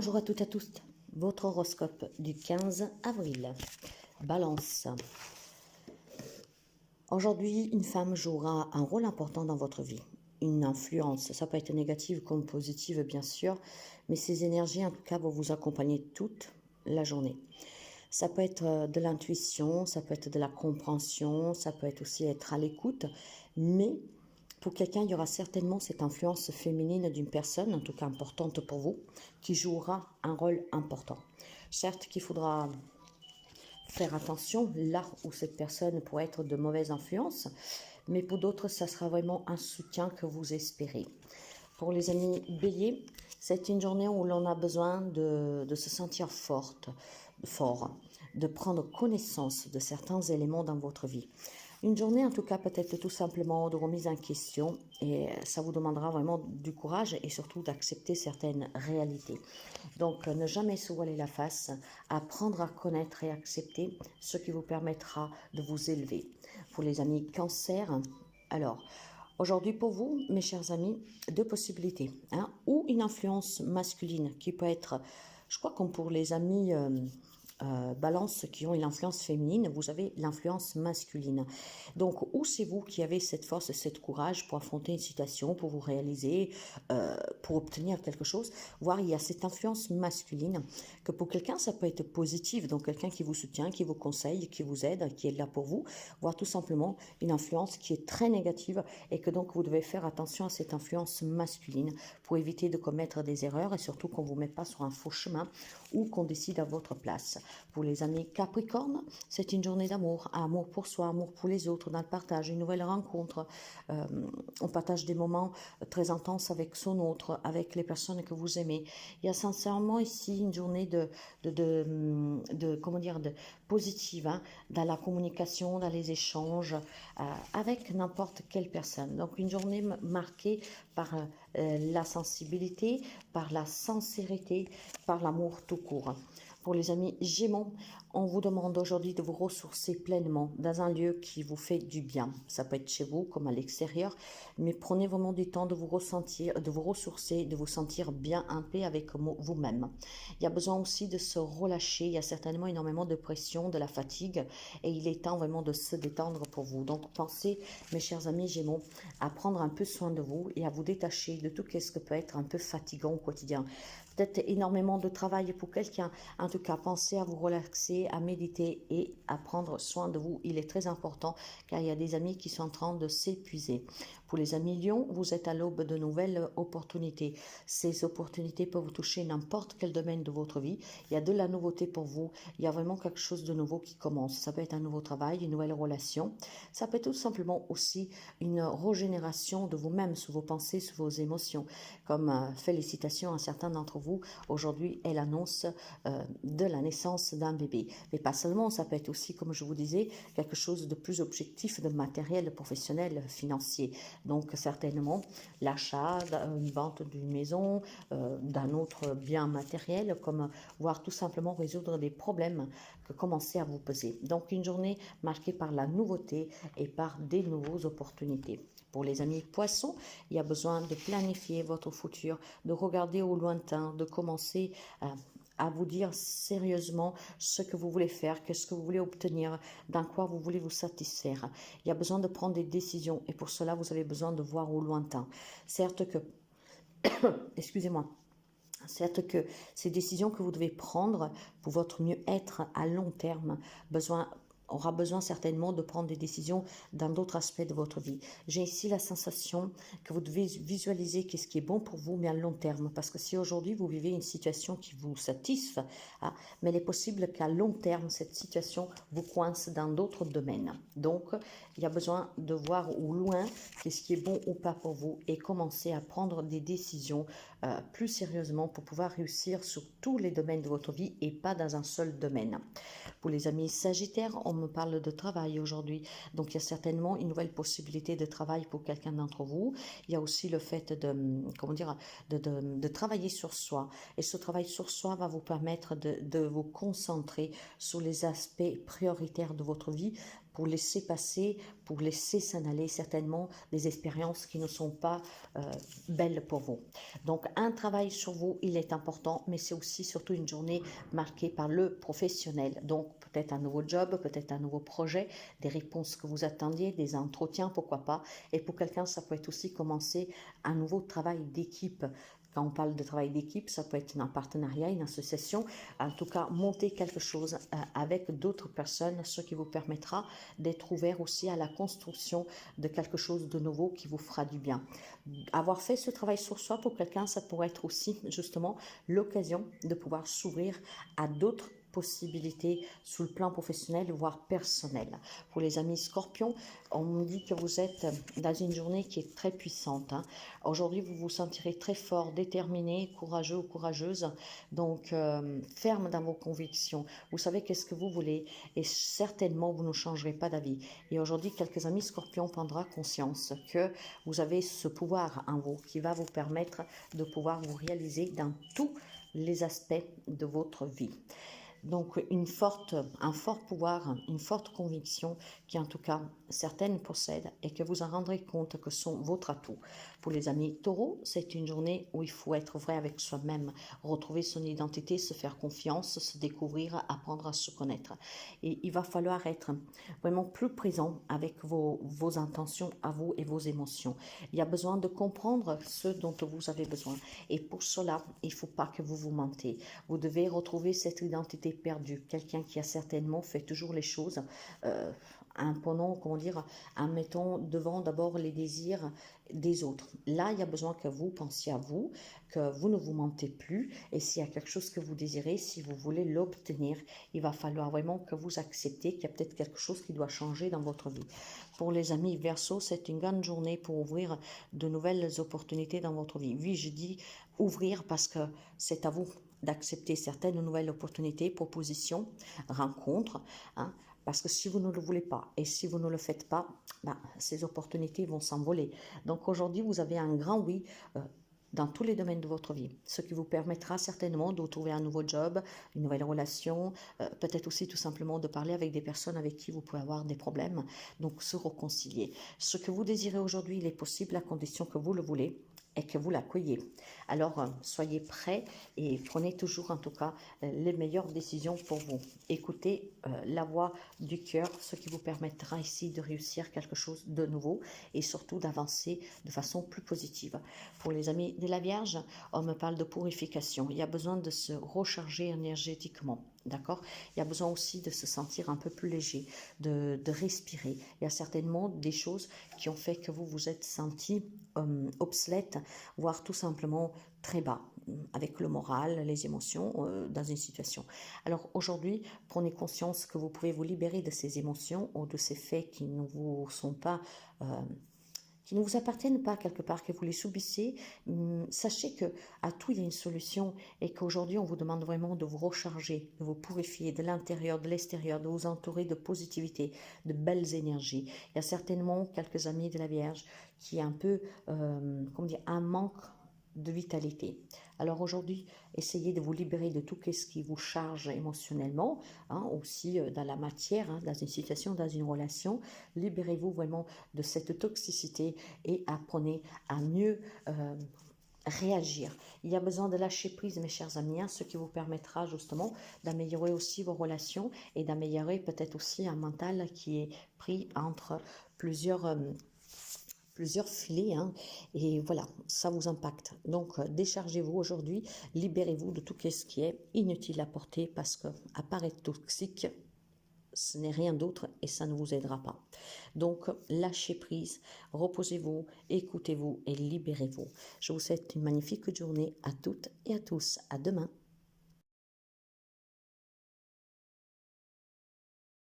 Bonjour à toutes et à tous, votre horoscope du 15 avril. Balance. Aujourd'hui, une femme jouera un rôle important dans votre vie. Une influence, ça peut être négative comme positive bien sûr, mais ces énergies en tout cas vont vous accompagner toute la journée. Ça peut être de l'intuition, ça peut être de la compréhension, ça peut être aussi être à l'écoute, mais pour quelqu'un, il y aura certainement cette influence féminine d'une personne, en tout cas importante pour vous, qui jouera un rôle important. Certes qu'il faudra faire attention là où cette personne pourrait être de mauvaise influence, mais pour d'autres, ça sera vraiment un soutien que vous espérez. Pour les amis béliers, c'est une journée où l'on a besoin de se sentir fort, de prendre connaissance de certains éléments dans votre vie. Une journée, en tout cas, peut-être tout simplement de remise en question et ça vous demandera vraiment du courage et surtout d'accepter certaines réalités. Donc, ne jamais se voiler la face, apprendre à connaître et accepter ce qui vous permettra de vous élever. Pour les amis cancer, alors, aujourd'hui pour vous, mes chers amis, deux possibilités. Ou une influence masculine qui peut être, je crois comme pour les amis balance qui ont une influence féminine, vous avez l'influence masculine. Donc, ou c'est vous qui avez cette force et cette courage pour affronter une situation, pour vous réaliser, pour obtenir quelque chose, voire il y a cette influence masculine que pour quelqu'un, ça peut être positif, donc quelqu'un qui vous soutient, qui vous conseille, qui vous aide, qui est là pour vous, voire tout simplement une influence qui est très négative et que donc vous devez faire attention à cette influence masculine pour éviter de commettre des erreurs et surtout qu'on ne vous mette pas sur un faux chemin ou qu'on décide à votre place. Pour les amis Capricorne, c'est une journée d'amour, amour pour soi, amour pour les autres, dans le partage, une nouvelle rencontre. On partage des moments très intenses avec son autre, avec les personnes que vous aimez. Il y a sincèrement ici une journée de positive, dans la communication, dans les échanges, avec n'importe quelle personne. Donc une journée marquée par la sensibilité, par la sincérité, par l'amour tout court. Pour les amis Gémeaux, on vous demande aujourd'hui de vous ressourcer pleinement dans un lieu qui vous fait du bien. Ça peut être chez vous comme à l'extérieur, mais prenez vraiment du temps de vous ressentir, de vous ressourcer, de vous sentir bien en paix avec vous-même. Il y a besoin aussi de se relâcher. Il y a certainement énormément de pression, de la fatigue, et il est temps vraiment de se détendre pour vous. Donc pensez, mes chers amis Gémeaux, à prendre un peu soin de vous et à vous détacher de tout ce que peut être un peu fatigant au quotidien. Peut-être énormément de travail pour quelqu'un. En tout cas, pensez à vous relaxer, à méditer et à prendre soin de vous. Il est très important car il y a des amis qui sont en train de s'épuiser. Pour les amis Lion, vous êtes à l'aube de nouvelles opportunités. Ces opportunités peuvent vous toucher n'importe quel domaine de votre vie. Il y a de la nouveauté pour vous. Il y a vraiment quelque chose de nouveau qui commence. Ça peut être un nouveau travail, une nouvelle relation. Ça peut être tout simplement aussi une régénération de vous-même, sur vos pensées, sur vos émotions. Comme félicitations à certains d'entre vous, aujourd'hui est l'annonce de la naissance d'un bébé. Mais pas seulement, ça peut être aussi, comme je vous disais, quelque chose de plus objectif, de matériel, professionnel, financier. Donc certainement l'achat, une vente d'une maison, d'un autre bien matériel, comme voire tout simplement résoudre des problèmes que commencez à vous peser. Donc une journée marquée par la nouveauté et par des nouvelles opportunités. Pour les amis poissons, il y a besoin de planifier votre futur, de regarder au lointain, de commencer à vous dire sérieusement ce que vous voulez faire, qu'est-ce que vous voulez obtenir, dans quoi vous voulez vous satisfaire. Il y a besoin de prendre des décisions et pour cela, vous avez besoin de voir au lointain. Certes que, excusez-moi, certes que ces décisions que vous devez prendre pour votre mieux-être à long terme, aura besoin certainement de prendre des décisions dans d'autres aspects de votre vie. J'ai ici la sensation que vous devez visualiser qu'est-ce qui est bon pour vous, mais à long terme. Parce que si aujourd'hui vous vivez une situation qui vous satisfait, mais il est possible qu'à long terme, cette situation vous coince dans d'autres domaines. Donc, il y a besoin de voir au loin qu'est-ce qui est bon ou pas pour vous et commencer à prendre des décisions plus sérieusement pour pouvoir réussir sur tous les domaines de votre vie et pas dans un seul domaine. Pour les amis Sagittaires, on me parle de travail aujourd'hui. Donc, il y a certainement une nouvelle possibilité de travail pour quelqu'un d'entre vous. Il y a aussi le fait de travailler sur soi. Et ce travail sur soi va vous permettre de vous concentrer sur les aspects prioritaires de votre vie pour laisser passer, pour laisser s'en aller certainement des expériences qui ne sont pas belles pour vous. Donc un travail sur vous, il est important, mais c'est aussi surtout une journée marquée par le professionnel. Donc peut-être un nouveau job, peut-être un nouveau projet, des réponses que vous attendiez, des entretiens, pourquoi pas. Et pour quelqu'un, ça peut être aussi commencer un nouveau travail d'équipe. Quand on parle de travail d'équipe, ça peut être un partenariat, une association, en tout cas monter quelque chose avec d'autres personnes, ce qui vous permettra d'être ouvert aussi à la construction de quelque chose de nouveau qui vous fera du bien. Avoir fait ce travail sur soi pour quelqu'un, ça pourrait être aussi justement l'occasion de pouvoir s'ouvrir à d'autres possibilités sous le plan professionnel, voire personnel. Pour les amis scorpions, on me dit que vous êtes dans une journée qui est très puissante. Aujourd'hui, vous vous sentirez très fort, déterminé, courageux ou courageuse, donc ferme dans vos convictions. Vous savez qu'est-ce que vous voulez et certainement vous ne changerez pas d'avis. Et aujourd'hui, quelques amis scorpions prendront conscience que vous avez ce pouvoir en vous qui va vous permettre de pouvoir vous réaliser dans tous les aspects de votre vie. Donc un fort pouvoir, une forte conviction qui en tout cas certaines possèdent et que vous en rendrez compte que sont votre atout. Pour les amis taureaux, c'est une journée où il faut être vrai avec soi-même, retrouver son identité, se faire confiance, se découvrir, apprendre à se connaître. Et il va falloir être vraiment plus présent avec vos intentions à vous et vos émotions. Il y a besoin de comprendre ce dont vous avez besoin. Et pour cela, il ne faut pas que vous vous mentez. Vous devez retrouver cette identité perdue. Quelqu'un qui a certainement fait toujours les choses en mettant devant d'abord les désirs des autres. Là, il y a besoin que vous pensiez à vous, que vous ne vous mentez plus. Et s'il y a quelque chose que vous désirez, si vous voulez l'obtenir, il va falloir vraiment que vous acceptez qu'il y a peut-être quelque chose qui doit changer dans votre vie. Pour les amis Verseau, c'est une grande journée pour ouvrir de nouvelles opportunités dans votre vie. Oui, je dis ouvrir parce que c'est à vous d'accepter certaines nouvelles opportunités, propositions, rencontres, parce que si vous ne le voulez pas et si vous ne le faites pas, ces opportunités vont s'envoler. Donc aujourd'hui, vous avez un grand oui dans tous les domaines de votre vie, ce qui vous permettra certainement de trouver un nouveau job, une nouvelle relation, peut-être aussi tout simplement de parler avec des personnes avec qui vous pouvez avoir des problèmes, donc se réconcilier. Ce que vous désirez aujourd'hui, il est possible à condition que vous le voulez et que vous l'accueillez. Alors, soyez prêts et prenez toujours, en tout cas, les meilleures décisions pour vous. Écoutez la voix du cœur, ce qui vous permettra ici de réussir quelque chose de nouveau et surtout d'avancer de façon plus positive. Pour les amis de la Vierge, on me parle de purification. Il y a besoin de se recharger énergétiquement. D'accord? Il y a besoin aussi de se sentir un peu plus léger, de respirer. Il y a certainement des choses qui ont fait que vous vous êtes senti obsolète, voire tout simplement très bas, avec le moral, les émotions, dans une situation. Alors aujourd'hui, prenez conscience que vous pouvez vous libérer de ces émotions ou de ces faits qui ne vous sont pas... qui ne vous appartiennent pas quelque part, que vous les subissez, sachez que à tout il y a une solution et qu'aujourd'hui on vous demande vraiment de vous recharger, de vous purifier de l'intérieur, de l'extérieur, de vous entourer de positivité, de belles énergies. Il y a certainement quelques amis de la Vierge qui ont un peu, un manque de vitalité. Alors aujourd'hui, essayez de vous libérer de tout ce qui vous charge émotionnellement, aussi dans la matière, dans une situation, dans une relation. Libérez-vous vraiment de cette toxicité et apprenez à mieux réagir. Il y a besoin de lâcher prise, mes chers amis, ce qui vous permettra justement d'améliorer aussi vos relations et d'améliorer peut-être aussi un mental qui est pris entre plusieurs filets, et voilà, ça vous impacte. Donc, déchargez-vous aujourd'hui, libérez-vous de tout ce qui est inutile à porter parce que, à part être toxique, ce n'est rien d'autre et ça ne vous aidera pas. Donc, lâchez prise, reposez-vous, écoutez-vous et libérez-vous. Je vous souhaite une magnifique journée à toutes et à tous. À demain.